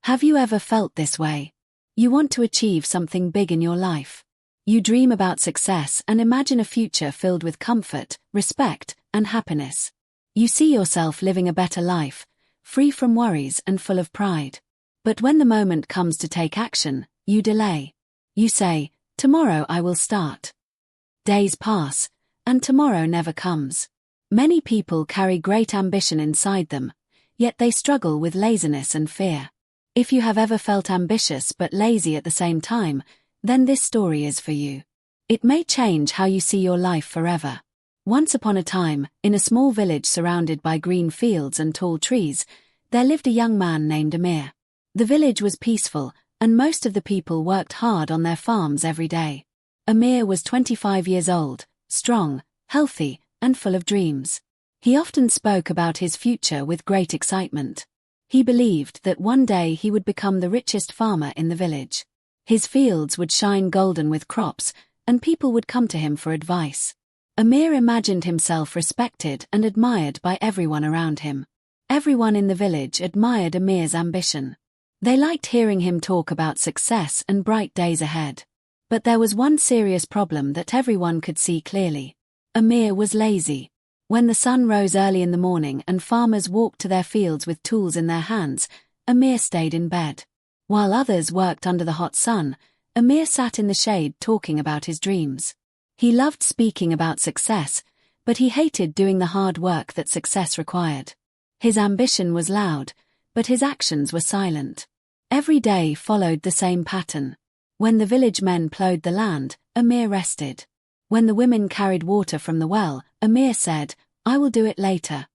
Have you ever felt this way? You want to achieve something big in your life. You dream about success and imagine a future filled with comfort, respect, and happiness. You see yourself living a better life, free from worries and full of pride. But when the moment comes to take action, you delay. You say, "Tomorrow I will start." Days pass, and tomorrow never comes. Many people carry great ambition inside them, yet they struggle with laziness and fear. If you have ever felt ambitious but lazy at the same time, then this story is for you. It may change how you see your life forever. Once upon a time, in a small village surrounded by green fields and tall trees, there lived a young man named Amir. The village was peaceful, and most of the people worked hard on their farms every day. Amir was 25 years old, strong, healthy, and full of dreams. He often spoke about his future with great excitement. He believed that one day he would become the richest farmer in the village. His fields would shine golden with crops, and people would come to him for advice. Amir imagined himself respected and admired by everyone around him. Everyone in the village admired Amir's ambition. They liked hearing him talk about success and bright days ahead. But there was one serious problem that everyone could see clearly. Amir was lazy. When the sun rose early in the morning and farmers walked to their fields with tools in their hands, Amir stayed in bed. While others worked under the hot sun, Amir sat in the shade talking about his dreams. He loved speaking about success, but he hated doing the hard work that success required. His ambition was loud, but his actions were silent. Every day followed the same pattern. When the village men plowed the land, Amir rested. When the women carried water from the well, Amir said, "I will do it later."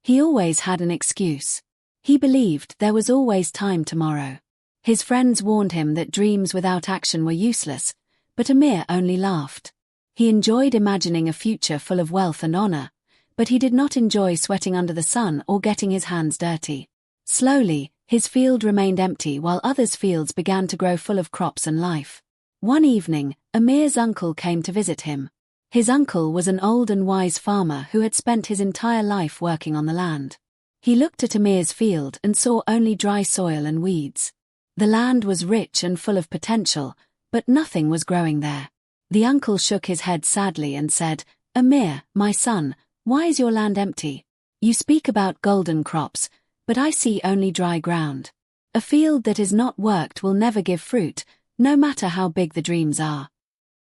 He always had an excuse. He believed there was always time tomorrow. His friends warned him that dreams without action were useless, but Amir only laughed. He enjoyed imagining a future full of wealth and honor, but he did not enjoy sweating under the sun or getting his hands dirty. Slowly, his field remained empty while others' fields began to grow full of crops and life. One evening, Amir's uncle came to visit him. His uncle was an old and wise farmer who had spent his entire life working on the land. He looked at Amir's field and saw only dry soil and weeds. The land was rich and full of potential, but nothing was growing there. The uncle shook his head sadly and said, "Amir, my son, why is your land empty? You speak about golden crops, but I see only dry ground. A field that is not worked will never give fruit, no matter how big the dreams are."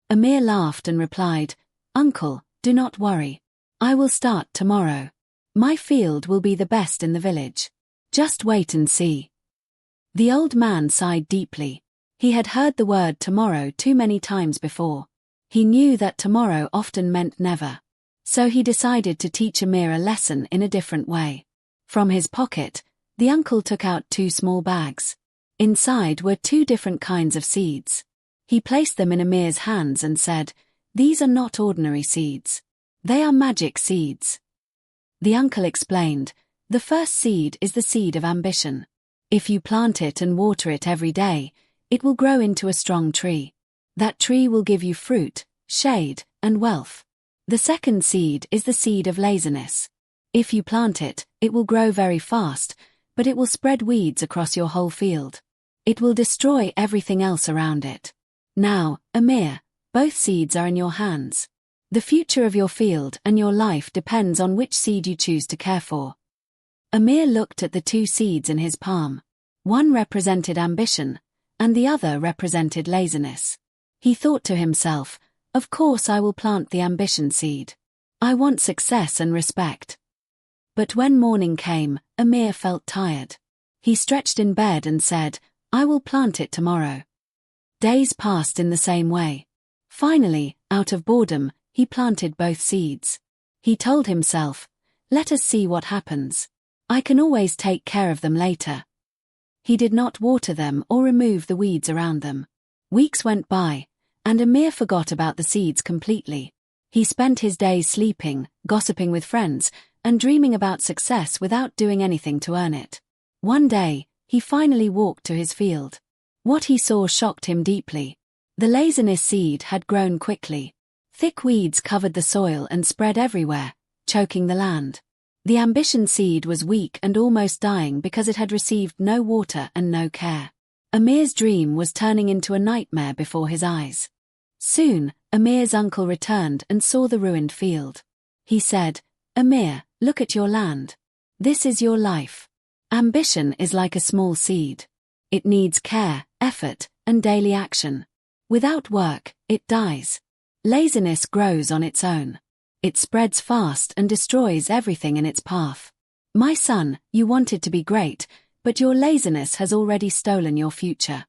Amir laughed and replied, "Uncle, do not worry. I will start tomorrow. My field will be the best in the village. Just wait and see." The old man sighed deeply. He had heard the word tomorrow too many times before. He knew that tomorrow often meant never. So he decided to teach Amir a lesson in a different way. From his pocket, the uncle took out 2 small bags. Inside were 2 different kinds of seeds. He placed them in Amir's hands and said, "These are not ordinary seeds. They are magic seeds." The uncle explained, "The first seed is the seed of ambition. If you plant it and water it every day, it will grow into a strong tree. That tree will give you fruit, shade, and wealth. The second seed is the seed of laziness. If you plant it, it will grow very fast, but it will spread weeds across your whole field. It will destroy everything else around it. Now, Amir, both seeds are in your hands. The future of your field and your life depends on which seed you choose to care for." Amir looked at the 2 seeds in his palm. One represented ambition, and the other represented laziness. He thought to himself, "Of course I will plant the ambition seed. I want success and respect." But when morning came, Amir felt tired. He stretched in bed and said, "I will plant it tomorrow." Days passed in the same way. Finally, out of boredom, he planted both seeds. He told himself, "Let us see what happens. I can always take care of them later." He did not water them or remove the weeds around them. Weeks went by, and Amir forgot about the seeds completely. He spent his days sleeping, gossiping with friends, and dreaming about success without doing anything to earn it. One day, he finally walked to his field. What he saw shocked him deeply. The laziness seed had grown quickly. Thick weeds covered the soil and spread everywhere, choking the land. The ambition seed was weak and almost dying because it had received no water and no care. Amir's dream was turning into a nightmare before his eyes. Soon, Amir's uncle returned and saw the ruined field. He said, "Amir, look at your land. This is your life. Ambition is like a small seed. It needs care, effort, and daily action. Without work, it dies. Laziness grows on its own. It spreads fast and destroys everything in its path. My son, you wanted to be great, but your laziness has already stolen your future."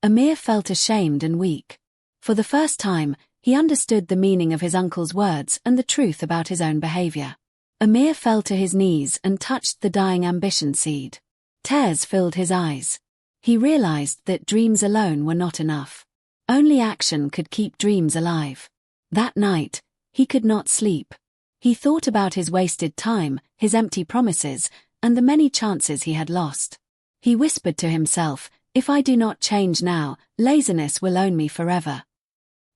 Amir felt ashamed and weak. For the first time, he understood the meaning of his uncle's words and the truth about his own behavior. Amir fell to his knees and touched the dying ambition seed. Tears filled his eyes. He realized that dreams alone were not enough. Only action could keep dreams alive. That night, he could not sleep. He thought about his wasted time, his empty promises, and the many chances he had lost. He whispered to himself, "If I do not change now, laziness will own me forever."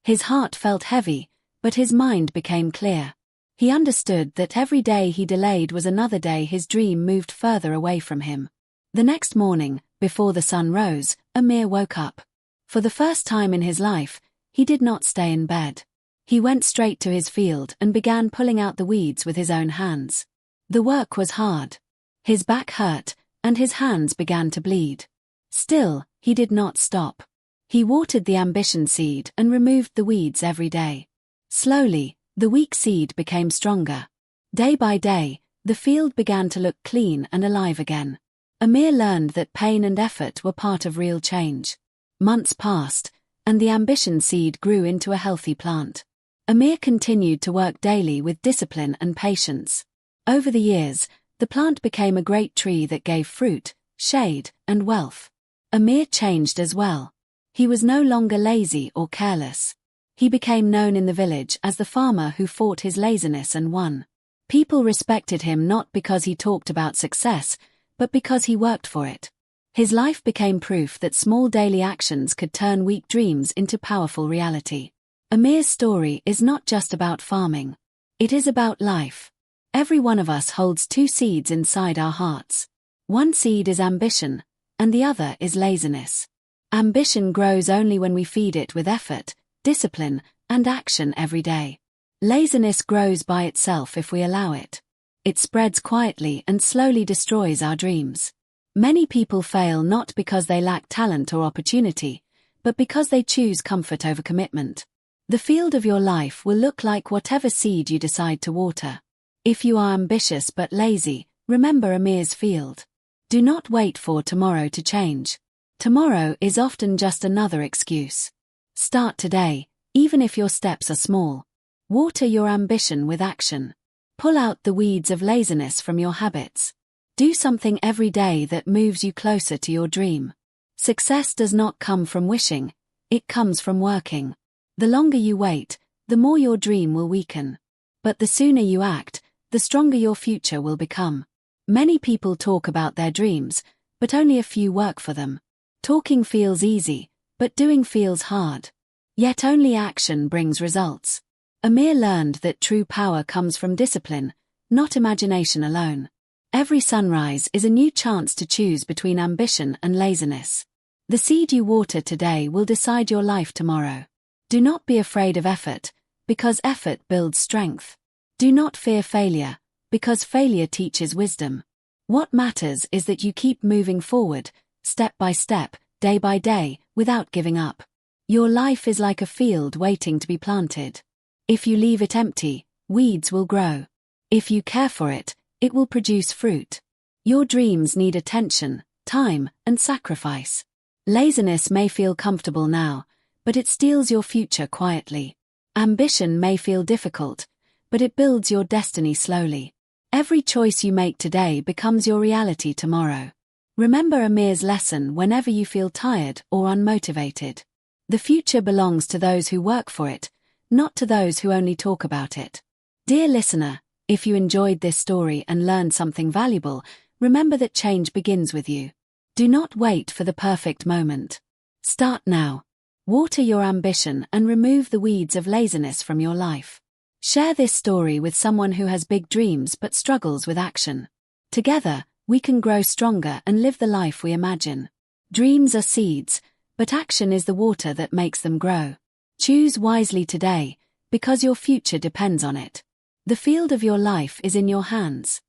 His heart felt heavy, but his mind became clear. He understood that every day he delayed was another day his dream moved further away from him. The next morning, before the sun rose, Amir woke up. For the first time in his life, he did not stay in bed. He went straight to his field and began pulling out the weeds with his own hands. The work was hard. His back hurt, and his hands began to bleed. Still, he did not stop. He watered the ambition seed and removed the weeds every day. Slowly, the weak seed became stronger. Day by day, the field began to look clean and alive again. Amir learned that pain and effort were part of real change. Months passed, and the ambition seed grew into a healthy plant. Amir continued to work daily with discipline and patience. Over the years, the plant became a great tree that gave fruit, shade, and wealth. Amir changed as well. He was no longer lazy or careless. He became known in the village as the farmer who fought his laziness and won. People respected him not because he talked about success, but because he worked for it. His life became proof that small daily actions could turn weak dreams into powerful reality. Amir's story is not just about farming. It is about life. Every one of us holds two seeds inside our hearts. One seed is ambition, and the other is laziness. Ambition grows only when we feed it with effort, discipline, and action every day. Laziness grows by itself if we allow it. It spreads quietly and slowly destroys our dreams. Many people fail not because they lack talent or opportunity, but because they choose comfort over commitment. The field of your life will look like whatever seed you decide to water. If you are ambitious but lazy, remember Amir's field. Do not wait for tomorrow to change. Tomorrow is often just another excuse. Start today, even if your steps are small. Water your ambition with action. Pull out the weeds of laziness from your habits. Do something every day that moves you closer to your dream. Success does not come from wishing, it comes from working. The longer you wait, the more your dream will weaken. But the sooner you act, the stronger your future will become. Many people talk about their dreams, but only a few work for them. Talking feels easy, but doing feels hard. Yet only action brings results. Amir learned that true power comes from discipline, not imagination alone. Every sunrise is a new chance to choose between ambition and laziness. The seed you water today will decide your life tomorrow. Do not be afraid of effort, because effort builds strength. Do not fear failure, because failure teaches wisdom. What matters is that you keep moving forward, step by step, day by day, without giving up. Your life is like a field waiting to be planted. If you leave it empty, weeds will grow. If you care for it, it will produce fruit. Your dreams need attention, time, and sacrifice. Laziness may feel comfortable now, but it steals your future quietly. Ambition may feel difficult, but it builds your destiny slowly. Every choice you make today becomes your reality tomorrow. Remember Amir's lesson whenever you feel tired or unmotivated. The future belongs to those who work for it, not to those who only talk about it. Dear listener, if you enjoyed this story and learned something valuable, remember that change begins with you. Do not wait for the perfect moment. Start now. Water your ambition and remove the weeds of laziness from your life. Share this story with someone who has big dreams but struggles with action. Together, we can grow stronger and live the life we imagine. Dreams are seeds, but action is the water that makes them grow. Choose wisely today, because your future depends on it. The field of your life is in your hands.